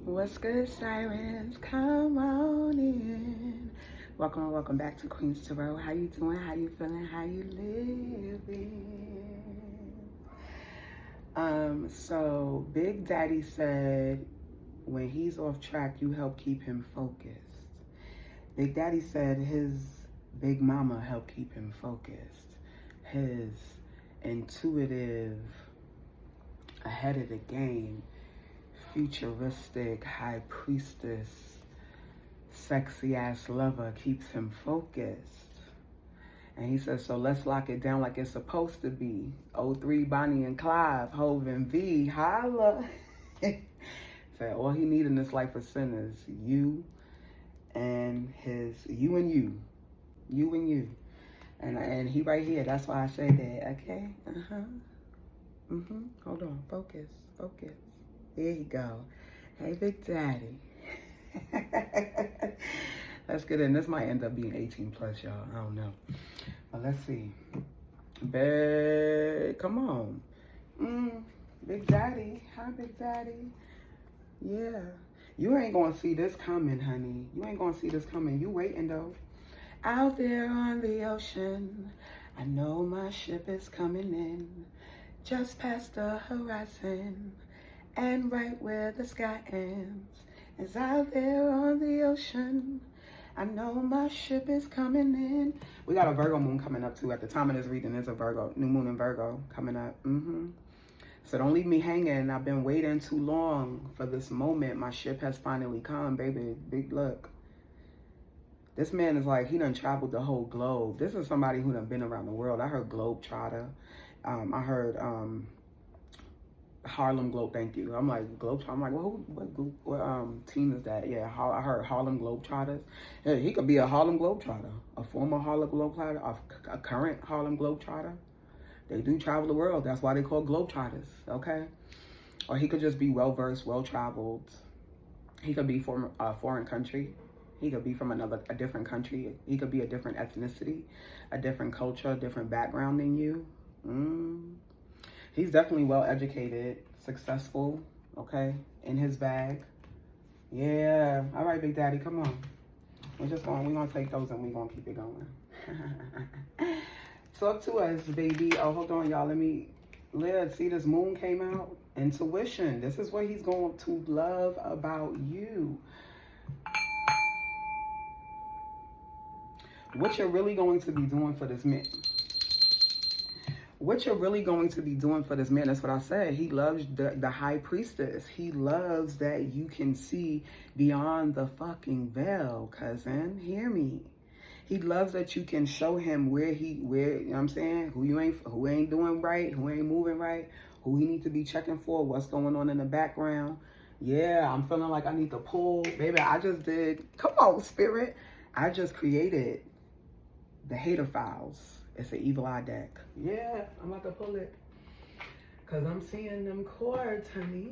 What's good, Sirens? Come on in. Welcome and welcome back to Queen's Tarot. How you doing? How you feeling? How you living? So Big Daddy said when he's off track, you help keep him focused. Big Daddy said his big mama helped keep him focused. His intuitive, ahead of the game, futuristic high priestess, sexy ass lover keeps him focused. And he says, so let's lock it down like it's supposed to be. 03 Bonnie and Clyde, Hov and V, holla. Said all he need in this life of sin is you and you. And he right here, that's why I say that, okay? Hold on, focus. There you go. Hey, Big Daddy. Let's get in. This might end up being 18 plus, y'all. I don't know. But let's see. Come on. Big Daddy. Hi, Big Daddy. Yeah. You ain't gonna see this coming, honey. You ain't gonna see this coming. You waiting, though. Out there on the ocean, I know my ship is coming in. Just past the horizon. And right where the sky ends is out there on the ocean. I know my ship is coming in. We got a Virgo moon coming up too. At the time of this reading, there's a Virgo, new moon in Virgo coming up. So don't leave me hanging. I've been waiting too long for this moment. My ship has finally come, baby. Big look. This man is like, he done traveled the whole globe. This is somebody who done been around the world. I heard Globetrotter. I heard Harlem Globe, thank you. I'm like, Globetrotter. I'm like, well, what team is that? Yeah, I heard Harlem Globetrotters. Yeah, he could be a Harlem Globetrotter, a former Harlem Globetrotter, a current Harlem Globetrotter. They do travel the world. That's why they call Globetrotters, okay? Or he could just be well-versed, well-traveled. He could be from a foreign country. He could be from a different country. He could be a different ethnicity, a different culture, a different background than you. He's definitely well-educated, successful, okay, in his bag. Yeah. All right, Big Daddy, come on. We're gonna take those and we're gonna keep it going. Talk to us, baby. Oh, hold on, y'all. Let me see, this moon came out. Intuition. This is what he's going to love about you. What you're really going to be doing for this man. What you're really going to be doing for this man, that's what I said. He loves the high priestess. He loves that you can see beyond the fucking veil, cousin. Hear me. He loves that you can show him where you know what I'm saying? Who ain't doing right, who ain't moving right, who he needs to be checking for, what's going on in the background. Yeah, I'm feeling like I need to pull. Baby, I just did. Come on, spirit. I just created the Hater Files. It's an evil eye deck. Yeah, I'm about to pull it. Because I'm seeing them chords, honey.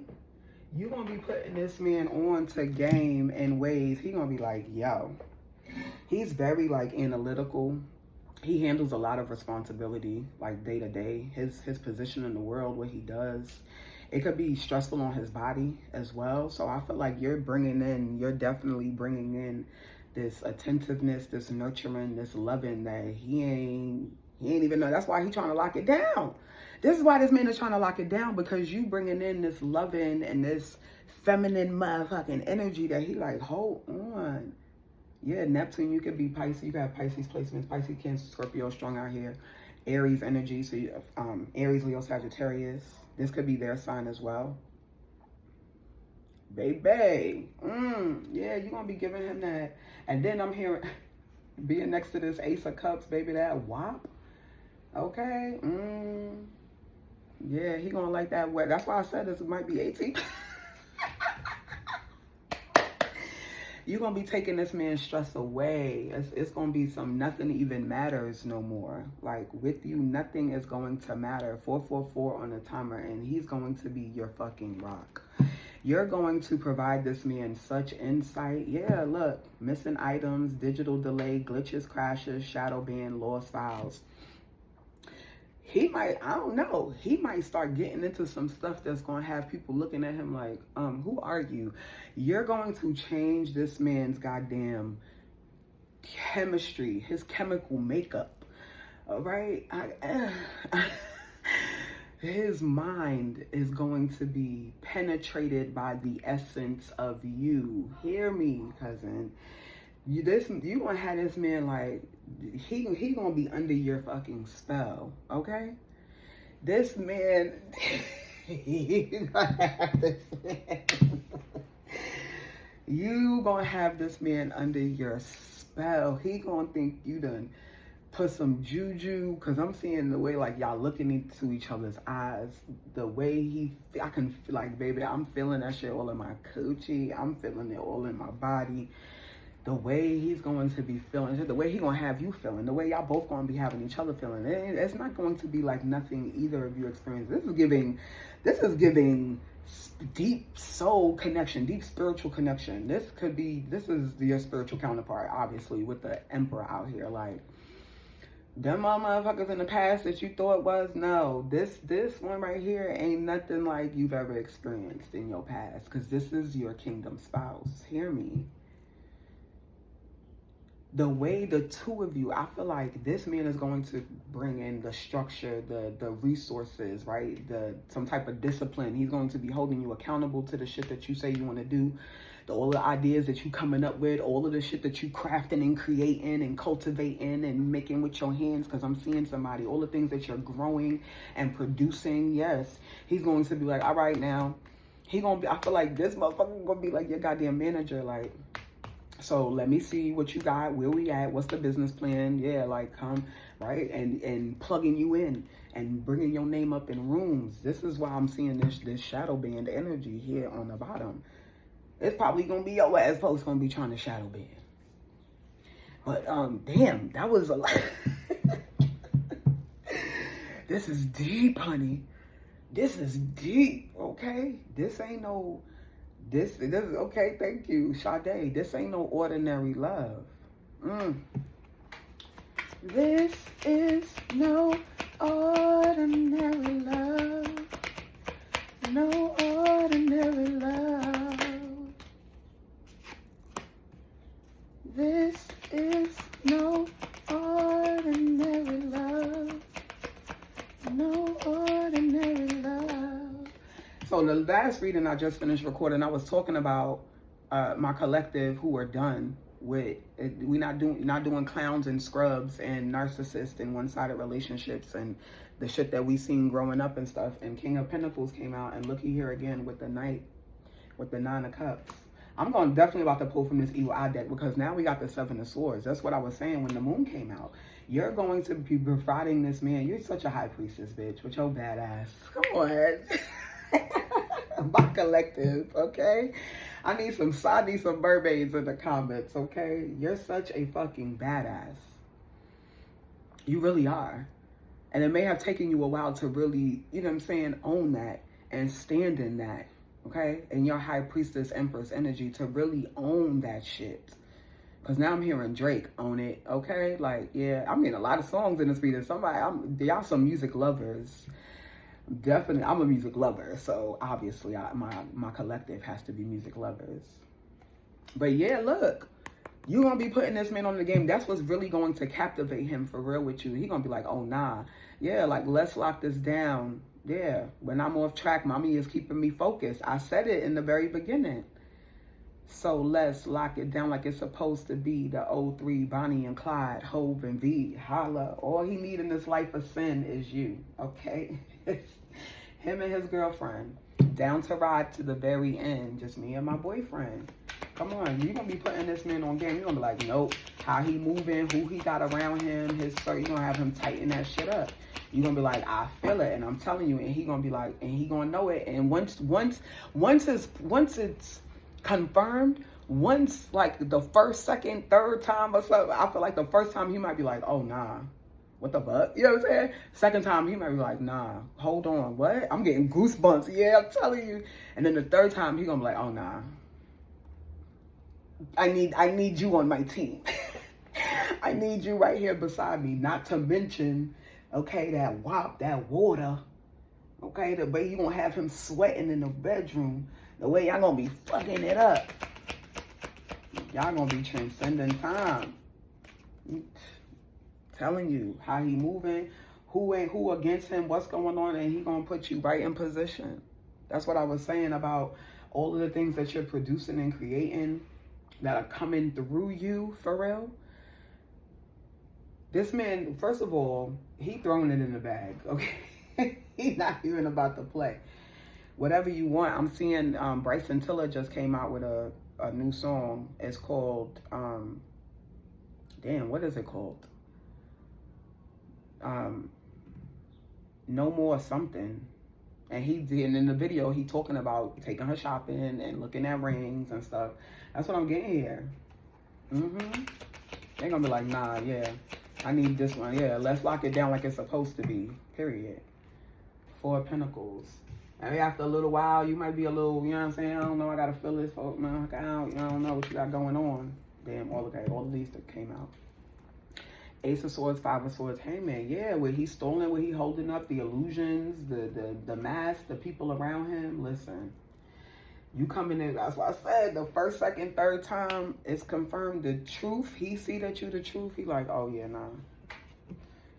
You going to be putting this man on to game in ways. He going to be like, yo. He's very, like, analytical. He handles a lot of responsibility, like, day to day. His position in the world, what he does. It could be stressful on his body as well. So I feel like you're definitely bringing in this attentiveness, this nurturing, this loving that he ain't even know. That's why he's trying to lock it down. This is why this man is trying to lock it down, because you bringing in this loving and this feminine motherfucking energy that he like, hold on. Yeah, Neptune, you could be Pisces. You got Pisces placements, Pisces, Cancer, Scorpio, strong out here. Aries energy, so you Aries, Leo, Sagittarius. This could be their sign as well. Baby, yeah, you're gonna be giving him that. And then I'm hearing, being next to this Ace of Cups, baby, that wop. Okay, yeah, he gonna like that wet. That's why I said this might be 18. You're gonna be taking this man's stress away. It's gonna be some nothing even matters no more. Like, with you, nothing is going to matter. 444 on the timer, and he's going to be your fucking rock. You're going to provide this man such insight. Yeah, look, missing items, digital delay, glitches, crashes, shadow ban, lost files. he might, I don't know, he might start getting into some stuff that's going to have people looking at him like, who are you? You're going to change this man's goddamn chemistry, his chemical makeup, all right? His mind is going to be penetrated by the essence of you. Hear me, cousin. You gonna have this man like, he gonna be under your fucking spell, okay? This man, you gonna have this man. You gonna have this man under your spell. He gonna think you done put some juju, because I'm seeing the way like y'all looking into each other's eyes, the way I can feel like, baby, I'm feeling that shit all in my coochie, I'm feeling it all in my body. The way he's going to be feeling, the way he's going to have you feeling, the way y'all both going to be having each other feeling. It's not going to be like nothing either of you experience. This is giving deep soul connection, deep spiritual connection. This is your spiritual counterpart, obviously, with the Emperor out here. Like, them motherfuckers in the past that you thought was, no, this one right here ain't nothing like you've ever experienced in your past, because this is your kingdom spouse. Hear me. The way the two of you, I feel like this man is going to bring in the structure, the resources, right? Some type of discipline. He's going to be holding you accountable to the shit that you say you want to do. All the ideas that you coming up with, all of the shit that you crafting and creating and cultivating and making with your hands, because I'm seeing somebody, all the things that you're growing and producing, yes. He's going to be like, all right now, I feel like this motherfucker gonna be like your goddamn manager, like, so let me see what you got, where we at, what's the business plan, yeah, like, come, right, and plugging you in and bringing your name up in rooms. This is why I'm seeing this shadow band energy here on the bottom. It's probably gonna be your ass folks gonna be trying to shadow band. But damn, that was a lot. This is deep, honey. This is deep, okay? This ain't no. This is okay. Thank you, Sade. This ain't no ordinary love. This is no ordinary love. No ordinary love. This is no ordinary love. No ordinary love. So the last reading I just finished recording, I was talking about my collective who are done with it. We're not doing clowns and scrubs and narcissists and one-sided relationships and the shit that we seen growing up and stuff. And King of Pentacles came out, and looky here again with the Knight, with the 9 of Cups. I'm definitely about to pull from this Evil Eye deck, because now we got the 7 of Swords. That's what I was saying when the moon came out. You're going to be providing this man. You're such a high priestess, bitch, with your badass. Come on. My collective, okay? I need some mermaids in the comments, okay? You're such a fucking badass. You really are. And it may have taken you a while to really, you know what I'm saying, own that and stand in that, okay? And your high priestess empress energy to really own that shit. Because now I'm hearing Drake own it, okay? Like, yeah, I mean, a lot of songs in this video. Y'all some music lovers. Definitely, I'm a music lover, so obviously my collective has to be music lovers. But yeah, look, you're going to be putting this man on the game. That's what's really going to captivate him for real with you. He's going to be like, oh, nah. Yeah, like, let's lock this down. Yeah, when I'm off track, mommy is keeping me focused. I said it in the very beginning. So let's lock it down like it's supposed to be. The 03, Bonnie and Clyde, Hove and V, holla. All he need in this life of sin is you, okay? Him and his girlfriend, down to ride to the very end. Just me and my boyfriend. Come on, you're going to be putting this man on game. You're going to be like, nope, how he moving, who he got around him, his sir. You're going to have him tighten that shit up. You're going to be like, I feel it, and I'm telling you, and he going to be like, and he going to know it. And once it's confirmed, once like the first, second, third time or something, I feel like the first time he might be like, oh, nah. What the fuck? You know what I'm saying? Second time, he might be like, nah, hold on, what? I'm getting goosebumps. Yeah, I'm telling you. And then the third time, he gonna be like, oh, nah. I need you on my team. I need you right here beside me. Not to mention, Okay, that wop, that water. Okay, the way you gonna have him sweating in the bedroom. The way y'all gonna be fucking it up. Y'all gonna be transcending time. Telling you how he moving, who against him, what's going on, and he gonna put you right in position. That's what I was saying about all of the things that you're producing and creating that are coming through you, for real. This man, first of all, he throwing it in the bag, okay? He's not even about to play. Whatever you want. I'm seeing Bryson Tiller just came out with a new song. It's called, damn, what is it called? No More Something. And he did, and in the video, he talking about taking her shopping and looking at rings and stuff. That's what I'm getting here. They're gonna be like, nah, yeah, I need this one. Yeah, let's lock it down like it's supposed to be, period. 4 of Pentacles. And after a little while, you might be a little, you know what I'm saying? I don't know, I gotta feel this, man. I don't know what you got going on. Damn, all of these that came out. Ace of Swords, 5 of Swords, Hangman. Yeah, where he's stolen, where he's holding up the illusions, the mask, the people around him. Listen, you coming in, that's what I said, the first, second, third time, it's confirmed the truth. He see that you the truth. He like, oh yeah, nah,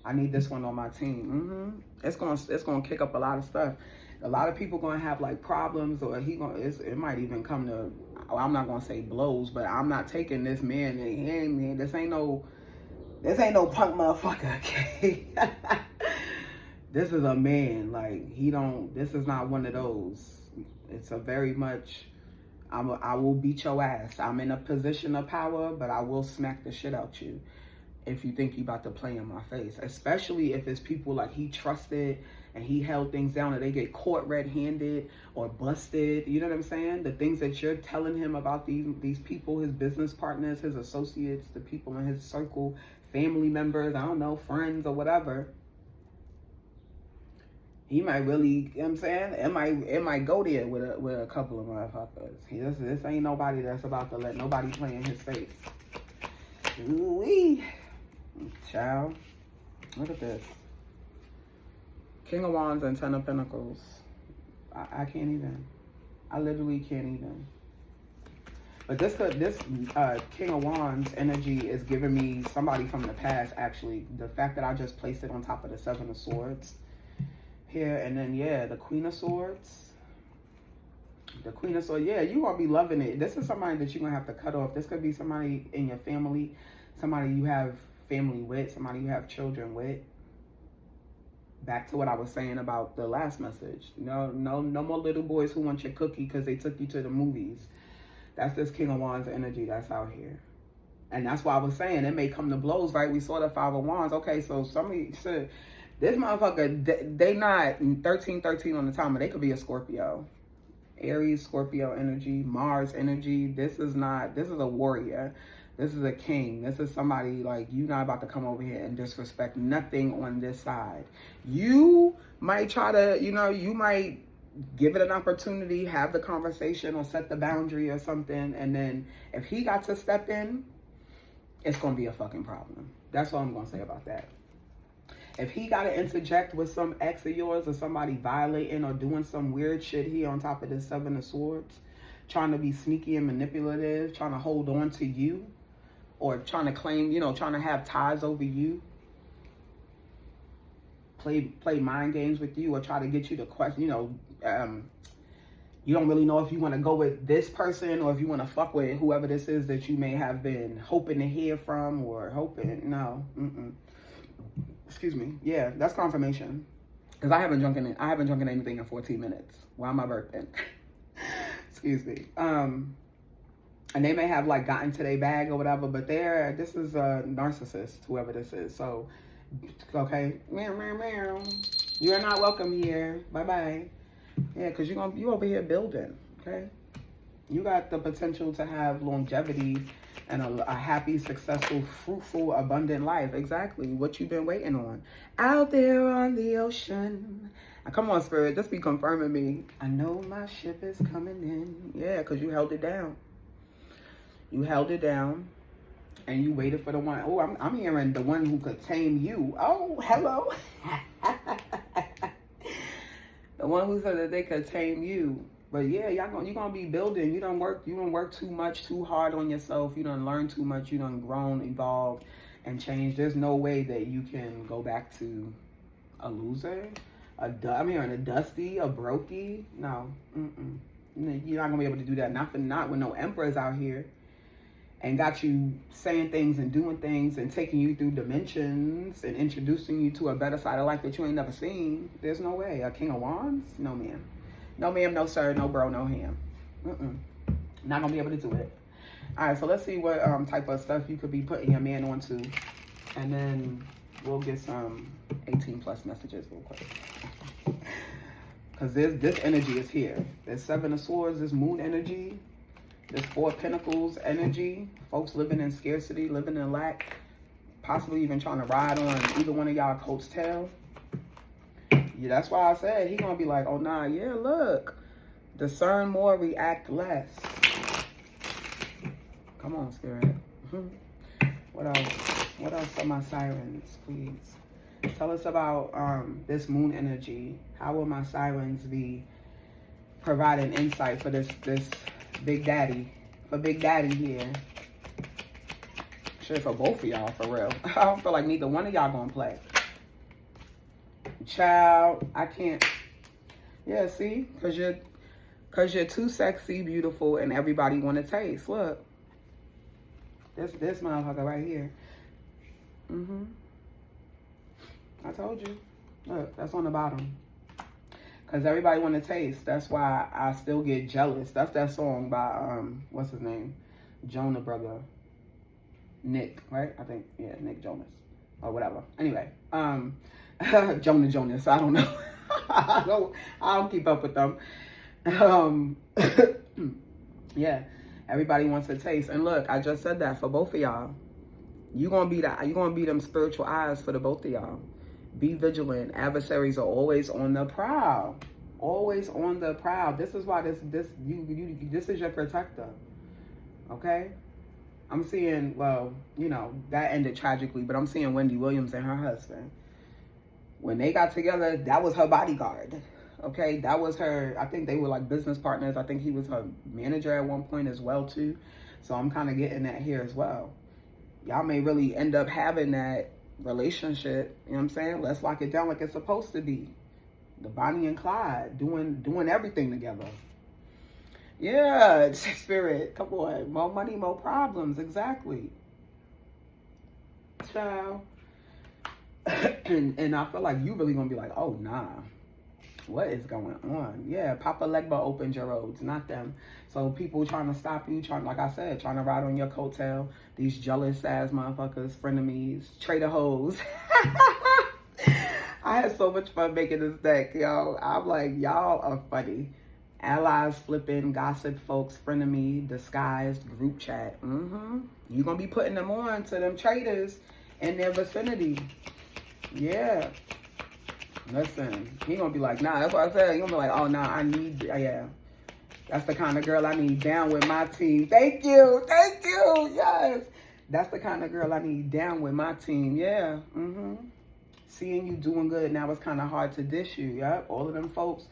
I need this one on my team. It's gonna kick up a lot of stuff. A lot of people gonna have like problems, or it might even come to, I'm not gonna say blows, but I'm not taking this man. This ain't no punk motherfucker, okay? This is a man. Like, this is not one of those. It's a very much, I will beat your ass. I'm in a position of power, but I will smack the shit out you if you think you about to play in my face. Especially if it's people like he trusted and he held things down and they get caught red-handed or busted. You know what I'm saying? The things that you're telling him about these people, his business partners, his associates, the people in his circle, family members, I don't know, friends or whatever. He might really, you know what I'm saying? It might go there with a couple of motherfuckers. This ain't nobody that's about to let nobody play in his face. Ooh-wee. Child. Look at this. King of Wands and 10 of Pentacles. I can't even. I literally can't even. But this King of Wands energy is giving me somebody from the past, actually. The fact that I just placed it on top of the 7 of Swords here. And then, yeah, the Queen of Swords. The Queen of Swords. Yeah, you're going to be loving it. This is somebody that you're going to have to cut off. This could be somebody in your family. Somebody you have family with. Somebody you have children with. Back to what I was saying about the last message. No more little boys who want your cookie because they took you to the movies. That's this King of Wands energy that's out here. And that's why I was saying it may come to blows, right? We saw the 5 of Wands. Okay, so somebody said, this motherfucker, they not 13 on the timer. They could be a Scorpio. Aries, Scorpio energy, Mars energy. This is a warrior. This is a king. This is somebody like, you not about to come over here and disrespect nothing on this side. You might try to, you might give it an opportunity, have the conversation or set the boundary or something. And then if he got to step in, it's going to be a fucking problem. That's all I'm going to say about that. If he got to interject with some ex of yours or somebody violating or doing some weird shit here on top of the 7 of Swords, trying to be sneaky and manipulative, trying to hold on to you, or trying to claim, trying to have ties over you, play mind games with you, or try to get you to question, you don't really know if you want to go with this person or if you want to fuck with whoever this is that you may have been hoping to hear from or excuse me. Yeah, that's confirmation. Because I haven't drunken anything in 14 minutes while my birthday. Excuse me. And they may have like gotten to their bag or whatever, but this is a narcissist, whoever this is. So, okay, you are not welcome here. Bye-bye. Yeah, because you over here building, okay? You got the potential to have longevity and a happy, successful, fruitful, abundant life. Exactly what you've been waiting on. Out there on the ocean. Now, come on, Spirit, just be confirming me. I know my ship is coming in. Yeah, because you held it down. You held it down. And you waited for the one. Oh, I'm hearing the one who could tame you. Oh, hello. The one who said that they could tame you. But yeah, you're gonna be building. You don't work too much, too hard on yourself. You don't learn too much. You done grown, evolved, and changed. There's no way that you can go back to a loser. I'm hearing a dusty, a brokey. No, you're not gonna be able to do that. Not with no emperors out here. And got you saying things and doing things and taking you through dimensions and introducing you to a better side of life that you ain't never seen. There's no way. A King of Wands? No, ma'am. No, ma'am, no, sir, no, bro, no ham. Not going to be able to do it. All right, so let's see what type of stuff you could be putting your man onto. And then we'll get some 18+ messages real quick. Because this energy is here. There's 7 of Swords, this moon energy. This 4 of Pentacles energy. Folks living in scarcity, living in lack. Possibly even trying to ride on either one of y'all coat's tail. Yeah, that's why I said he gonna be like, oh nah, yeah, look. Discern more, react less. Come on, Spirit. What else? What else for my sirens, please? Tell us about this moon energy. How will my sirens be providing insight for this Big Daddy, for Big Daddy here? Shit, for both of y'all, for real. I don't feel like neither one of y'all gonna play. Child, I can't. Yeah, see? Cause you're too sexy, beautiful, and everybody wanna taste. Look. This motherfucker right here. I told you. Look, that's on the bottom. Because everybody want to taste. That's why I still get jealous. That's that song by, what's his name? Jonah brother. Nick, right? I think, yeah, Nick Jonas. Or whatever. Anyway, Jonah Jonas. I don't know. I don't keep up with them. Yeah, everybody wants to taste. And look, I just said that for both of y'all. You're gonna be them spiritual eyes for the both of y'all. Be vigilant. Adversaries are always on the prowl. Always on the prowl. This is why this is your protector. Okay? I'm seeing, well, you know, that ended tragically, but I'm seeing Wendy Williams and her husband. When they got together, that was her bodyguard. Okay? That was her, I think they were like business partners. I think he was her manager at one point as well, too. So I'm kind of getting that here as well. Y'all may really end up having that relationship, you know what I'm saying? Let's lock it down like it's supposed to be. The Bonnie and Clyde doing everything together. Yeah, Spirit, come on. More money, more problems. Exactly. Child. and I feel like you really gonna be like, oh nah, what is going on? Yeah, Papa Legba opened your roads, not them. So people trying to stop you, like I said, trying to ride on your coattail. These jealous ass motherfuckers, frenemies, traitor hoes. I had so much fun making this deck, yo. I'm like, y'all are funny. Allies flipping, gossip folks, frenemy, disguised, group chat. You gonna be putting them on to them traitors in their vicinity. Yeah. Listen, he gonna be like, nah, that's what I said. He gonna be like, oh, nah, I need, yeah. That's the kind of girl I need down with my team. Thank you, yes. That's the kind of girl I need down with my team, yeah. Seeing you doing good, now it's kind of hard to dish you, yep. All of them folks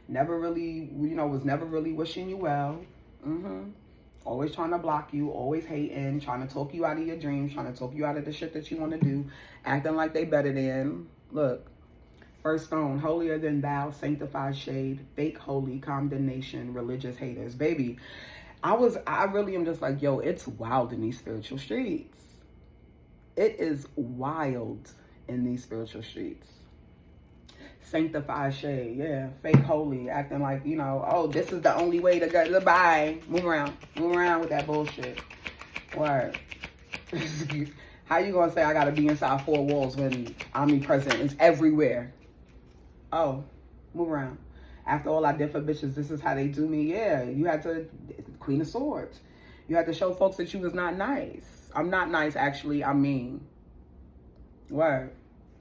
never really, you know, was never really wishing you well. Always trying to block you, always hating, trying to talk you out of your dreams, trying to talk you out of the shit that you want to do, acting like they better than. Look. First stone, holier than thou, sanctified shade, fake holy, condemnation, religious haters. Baby, I really am just like, yo, it's wild in these spiritual streets. It is wild in these spiritual streets. Sanctified shade, yeah, fake holy, acting like, you know, oh, this is the only way to go. Bye. Move around with that bullshit. Word. How you gonna say I gotta be inside 4 walls when omnipresent is everywhere? Oh, move around. After all I did for bitches, this is how they do me. Yeah, you had to, Queen of Swords. You had to show folks that you was not nice. I'm not nice, actually. I mean, word.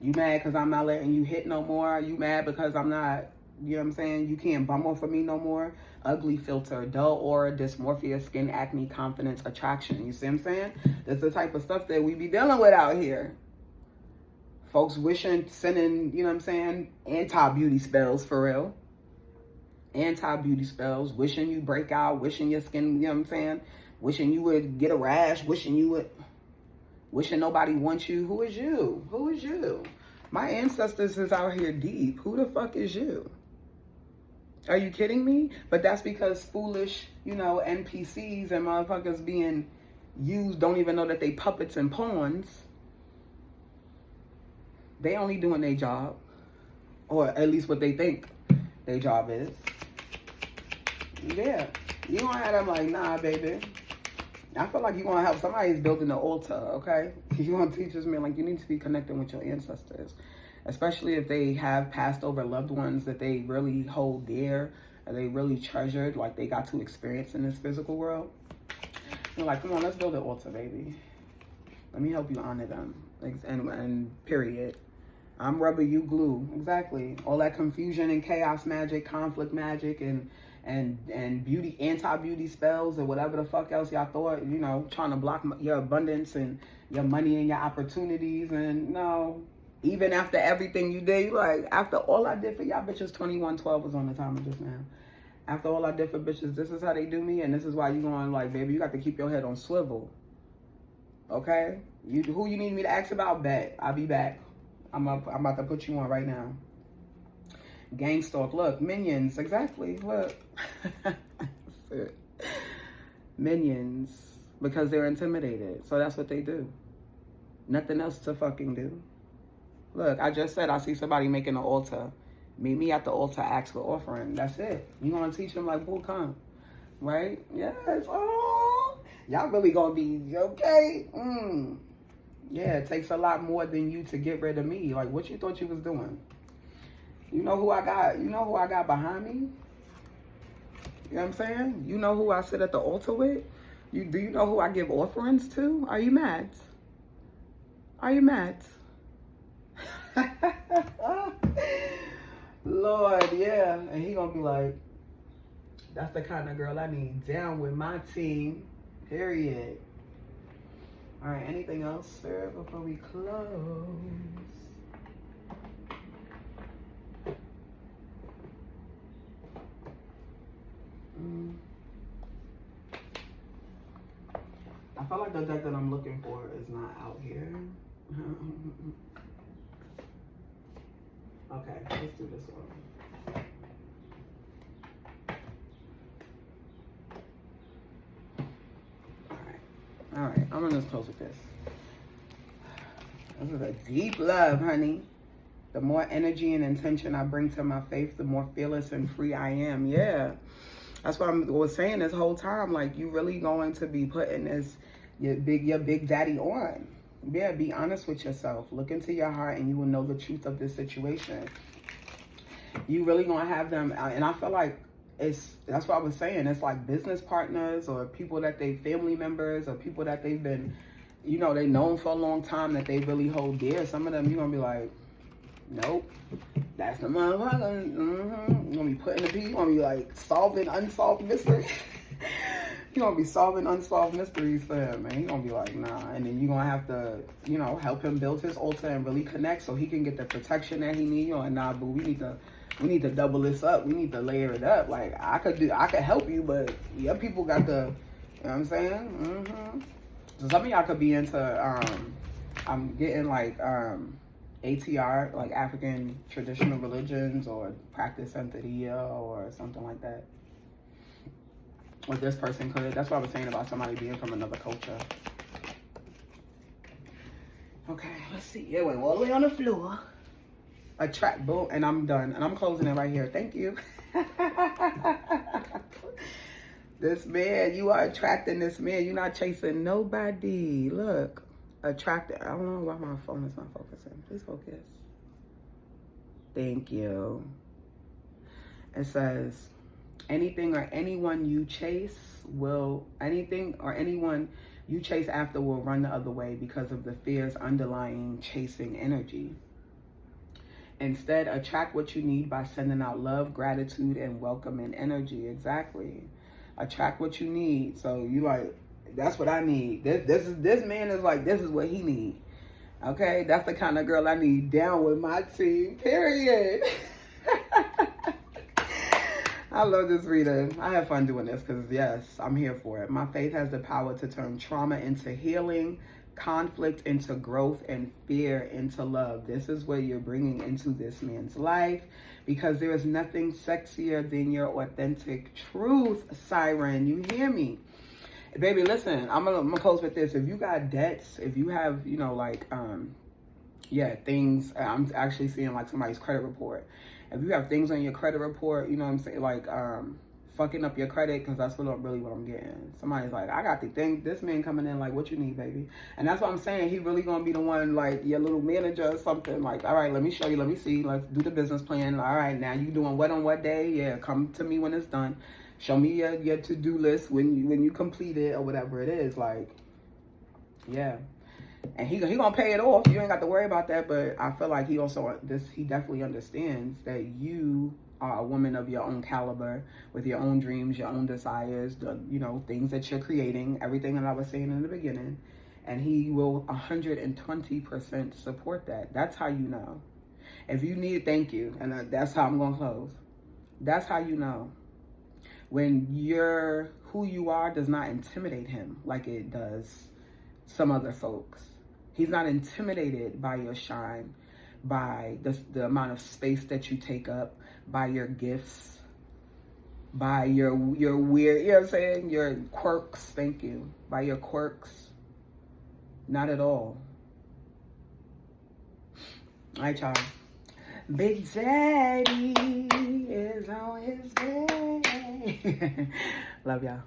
You mad because I'm not letting you hit no more? You mad because I'm not You know what I'm saying? You can't bum off of me no more. Ugly filter, dull aura, dysmorphia, skin acne, confidence, attraction. You see what I'm saying? That's the type of stuff that we be dealing with out here. Folks wishing, sending, you know what I'm saying, anti-beauty spells for real. Anti-beauty spells, wishing you break out, wishing your skin, you know what I'm saying? Wishing you would get a rash, wishing nobody wants you. Who is you? Who is you? My ancestors is out here deep. Who the fuck is you? Are you kidding me? But that's because foolish, you know, NPCs and motherfuckers being used don't even know that they puppets and pawns. They only doing their job. Or at least what they think their job is. Yeah. You gonna have them like, nah, baby. I feel like you gonna help somebody who's building an altar, okay? You gonna teach this man, like, you need to be connected with your ancestors. Especially if they have passed over loved ones that they really hold dear, or they really treasured, like they got to experience in this physical world. You're like, come on, let's build an altar, baby. Let me help you honor them. And period. I'm rubber, you glue. Exactly. All that confusion and chaos magic, conflict magic, and beauty, anti-beauty spells, or whatever the fuck else y'all thought, you know, trying to block your abundance and your money and your opportunities. And no, even after everything you did, like, after all I did for y'all bitches, 2112 was on the timer just now. After all I did for bitches, this is how they do me, and this is why you going, like, baby, you got to keep your head on swivel. Okay? Who you need me to ask about? Bet. I'll be back. I'm about to put you on right now. Gang stalk. Look, minions. Exactly. Look. Minions. Because they're intimidated. So that's what they do. Nothing else to fucking do. Look, I just said I see somebody making an altar. Meet me at the altar, ask for offering. That's it. You gonna teach them like, boo, come. Right? Yes. Oh, y'all really gonna be okay. Yeah, it takes a lot more than you to get rid of me. Like, what you thought you was doing? You know who I got? You know who I got behind me? You know what I'm saying? You know who I sit at the altar with? Do you know who I give offerings to? Are you mad? Are you mad? Lord, yeah. And he gonna be like, that's the kind of girl I need down with my team. Period. All right, anything else, sir, before we close? I feel like the deck that I'm looking for is not out here. Okay, let's do this one. All right, I'm gonna just close with this. This is a deep love, honey. The more energy and intention I bring to my faith, the more fearless and free I am. Yeah, that's what I was saying this whole time. Like, you really going to be putting this your big daddy on. Yeah, be honest with yourself. Look into your heart, and you will know the truth of this situation. You really gonna have them, and I feel like that's what I was saying. It's like business partners or people that they family members or people that they've been, you know, they known for a long time that they really hold dear. Some of them you're gonna be like, nope, that's the motherfucker. You're gonna be putting the people. You're gonna be like solving unsolved mysteries. You're gonna be solving unsolved mysteries for him, man. You're gonna be like, nah. And then you're gonna have to, you know, help him build his altar and really connect so he can get the protection that he needs. You're like, nah, boo, we need to double this up. We need to layer it up. Like, I could help you, but your people got the, you know what I'm saying? So some of y'all could be into, I'm getting like, ATR, like African traditional religions, or practice Santeria or something like that. Or this person could. That's what I was saying about somebody being from another culture. Okay, let's see. It went all the way on the floor. Attract, boom, and I'm done. And I'm closing it right here. Thank you. This man, you are attracting this man. You're not chasing nobody. Look, attracted. I don't know why my phone is not focusing. Please focus. Thank you. It says, anything or anyone you chase anyone you chase after will run the other way because of the fear's underlying chasing energy. Instead, attract what you need by sending out love, gratitude, and welcoming energy. Exactly. Attract what you need. So you like, that's what I need. This man is like, this is what he need. Okay, that's the kind of girl I need down with my team. Period. I love this reading. I have fun doing this because, yes, I'm here for it. My faith has the power to turn trauma into healing, conflict into growth, and fear into love. This is what you're bringing into this man's life, because there is nothing sexier than your authentic truth, Siren. You hear me? Baby, listen, I'm gonna close with this. If you got debts, if you have, you know, like, things, I'm actually seeing like somebody's credit report. If you have things on your credit report, you know what I'm saying, like, fucking up your credit, because that's really what I'm getting. Somebody's like, I got the thing, this man coming in like, what you need, baby? And that's what I'm saying. He really gonna be the one, like, your little manager or something. Like, all right, let me show you, let me see, let's do the business plan. All right, now you doing what on what day? Yeah, come to me when it's done. Show me your to-do list when you complete it or whatever it is. Like, yeah. And he gonna pay it off. You ain't got to worry about that. But I feel like he definitely understands that you are a woman of your own caliber, with your own dreams, your own desires, the, you know, things that you're creating, everything that I was saying in the beginning. And he will 120% support that. That's how you know. If you need, thank you. And that's how I'm gonna close. That's how you know. When who you are does not intimidate him like it does some other folks. He's not intimidated by your shine, by the amount of space that you take up, by your gifts, by your weird, you know what I'm saying, your quirks, thank you, by your quirks. Not at all. All right, y'all. Big Daddy is on his way. Love y'all.